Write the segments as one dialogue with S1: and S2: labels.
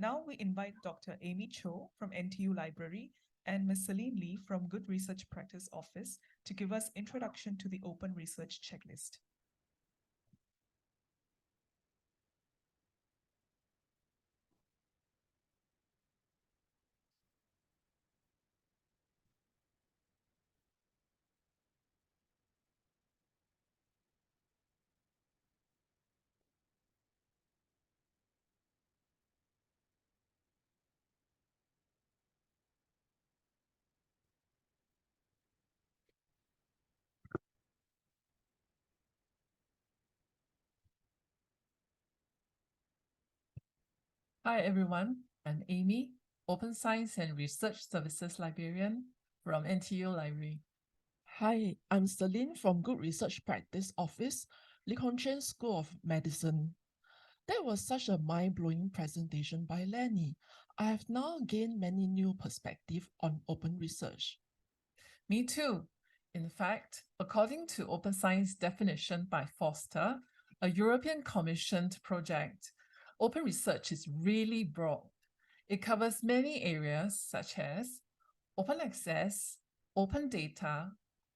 S1: Now we invite Dr. Amy Chou from NTU Library and Ms. Celine Lee from Good Research Practice Office to give us introduction to the Open Research Checklist.
S2: Hi everyone, I'm Amy, Open Science and Research Services Librarian from NTU Library.
S3: Hi, I'm Celine from Good Research Practice Office, Lee Kong Chian School of Medicine. That was such a mind-blowing presentation by Lenny. I have now gained many new perspectives on open research.
S2: Me too. In fact, according to Open Science definition by Foster, a European commissioned project, open research is really broad. It covers many areas such as open access, open data,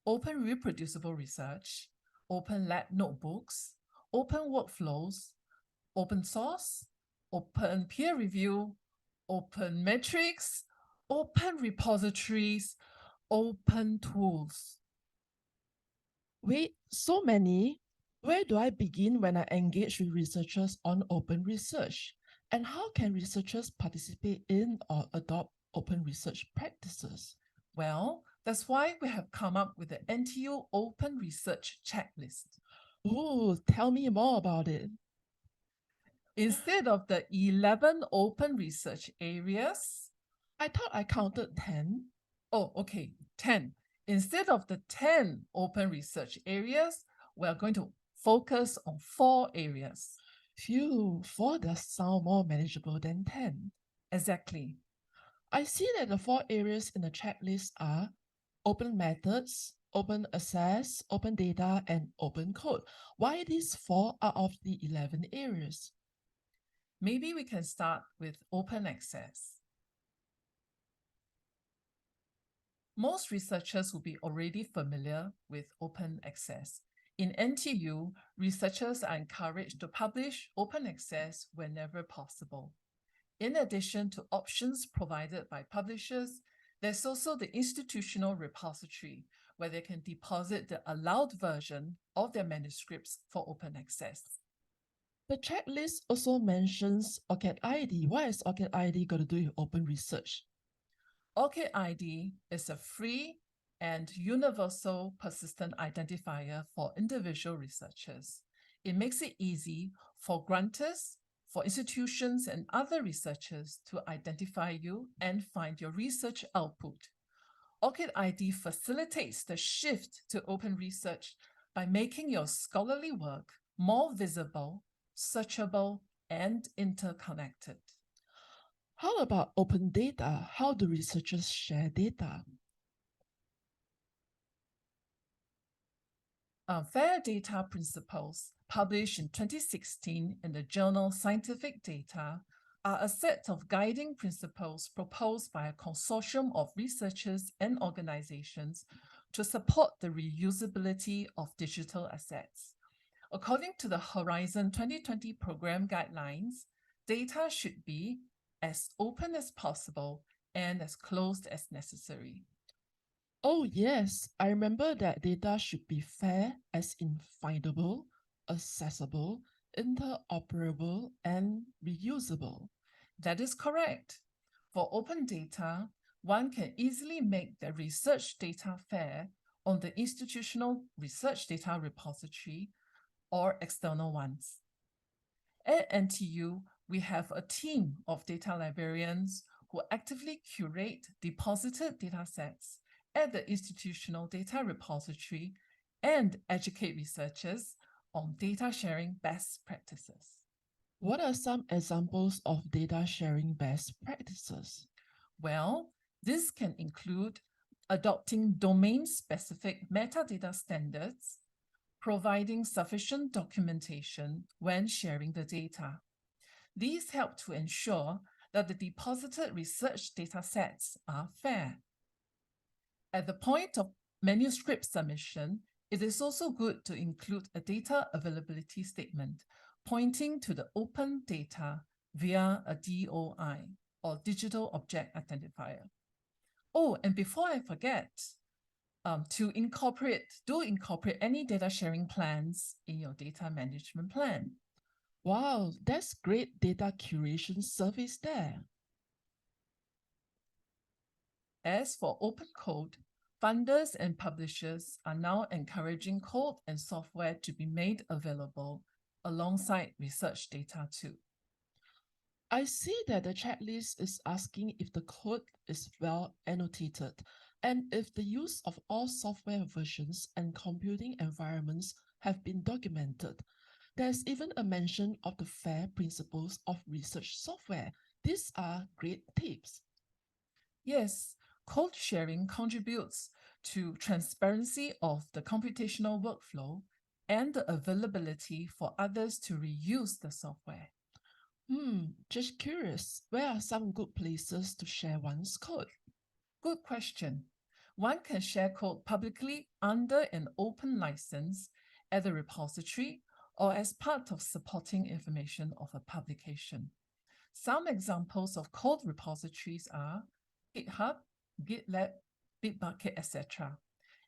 S2: open reproducible research, open lab notebooks, open workflows, open source, open peer review, open metrics, open repositories, open tools.
S3: Wait, so many? Where do I begin when I engage with researchers on open research? And how can researchers participate in or adopt open research practices?
S2: Well, that's why we have come up with the NTU Open Research Checklist.
S3: Oh, tell me more about it.
S2: Instead of the 11 open research areas,
S3: I thought I counted 10.
S2: Oh, okay, 10. Instead of the 10 open research areas, we are going to focus on 4 areas.
S3: Phew, 4 does sound more manageable than 10.
S2: Exactly.
S3: I see that the 4 areas in the checklist are open methods, open access, open data, and open code. Why these 4 out of the 11 areas?
S2: Maybe we can start with open access. Most researchers will be already familiar with open access. In NTU, researchers are encouraged to publish open access whenever possible. In addition to options provided by publishers, there's also the institutional repository, where they can deposit the allowed version of their manuscripts for open access.
S3: The checklist also mentions ORCID ID. What is ORCID ID got to do with open research?
S2: ORCID ID is a free and universal persistent identifier for individual researchers. It makes it easy for grantors, for institutions and other researchers to identify you and find your research output. ORCID ID facilitates the shift to open research by making your scholarly work more visible, searchable, and interconnected.
S3: How about open data? How do researchers share data?
S2: Fair data principles, published in 2016 in the journal Scientific Data, are a set of guiding principles proposed by a consortium of researchers and organizations to support the reusability of digital assets. According to the Horizon 2020 program guidelines, data should be as open as possible and as closed as necessary.
S3: Oh yes, I remember that data should be fair as in findable, accessible, interoperable, and reusable.
S2: That is correct. For open data, one can easily make the research data fair on the institutional research data repository or external ones. At NTU, we have a team of data librarians who actively curate deposited datasets at the institutional data repository and educate researchers on data sharing best practices.
S3: What are some examples of data sharing best practices?
S2: Well, this can include adopting domain-specific metadata standards, providing sufficient documentation when sharing the data. These help to ensure that the deposited research data sets are fair. At the point of manuscript submission, it is also good to include a data availability statement pointing to the open data via a DOI, or Digital Object Identifier. Oh, and before I forget, do incorporate any data sharing plans in your data management plan.
S3: Wow, that's great data curation service there.
S2: As for open code, funders and publishers are now encouraging code and software to be made available alongside research data too.
S3: I see that the checklist is asking if the code is well annotated and if the use of all software versions and computing environments have been documented. There's even a mention of the FAIR principles of research software. These are great tips.
S2: Yes, code sharing contributes to transparency of the computational workflow and the availability for others to reuse the software.
S3: Just curious, where are some good places to share one's code?
S2: Good question. One can share code publicly under an open license at the repository or as part of supporting information of a publication. Some examples of code repositories are GitHub, GitLab, Bitbucket, etc.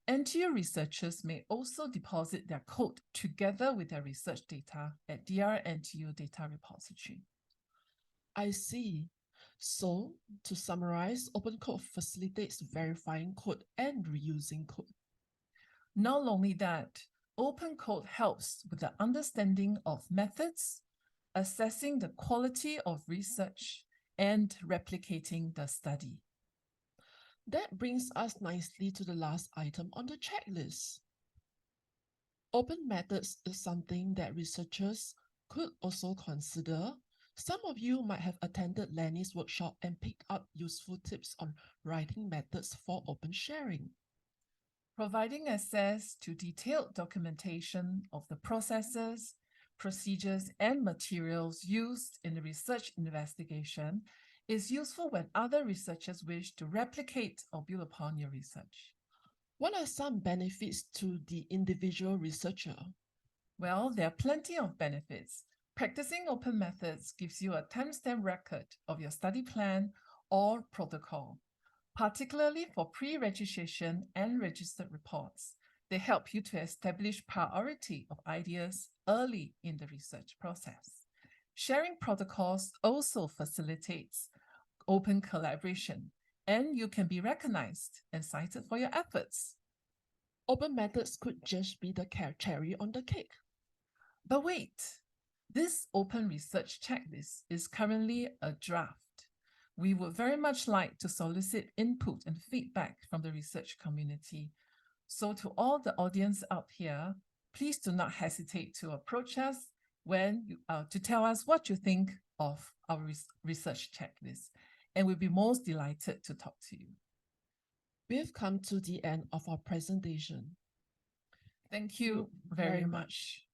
S2: NTU researchers may also deposit their code together with their research data at DRNTU data repository.
S3: I see. So, to summarize, open code facilitates verifying code and reusing code.
S2: Not only that, open code helps with the understanding of methods, assessing the quality of research, and replicating the study.
S3: That brings us nicely to the last item on the checklist. Open methods is something that researchers could also consider. Some of you might have attended Lenny's workshop and picked up useful tips on writing methods for open sharing.
S2: Providing access to detailed documentation of the processes, procedures, and materials used in the research investigation is useful when other researchers wish to replicate or build upon your research.
S3: What are some benefits to the individual researcher?
S2: Well, there are plenty of benefits. Practicing open methods gives you a timestamp record of your study plan or protocol, particularly for pre-registration and registered reports. They help you to establish priority of ideas early in the research process. Sharing protocols also facilitates open collaboration, and you can be recognized and cited for your efforts.
S3: Open methods could just be the cherry on the cake.
S2: But wait, this open research checklist is currently a draft. We would very much like to solicit input and feedback from the research community. So to all the audience out here, please do not hesitate to approach us to tell us what you think of our research checklist, and we'll be most delighted to talk to you.
S3: We've come to the end of our presentation.
S2: Thank you very much.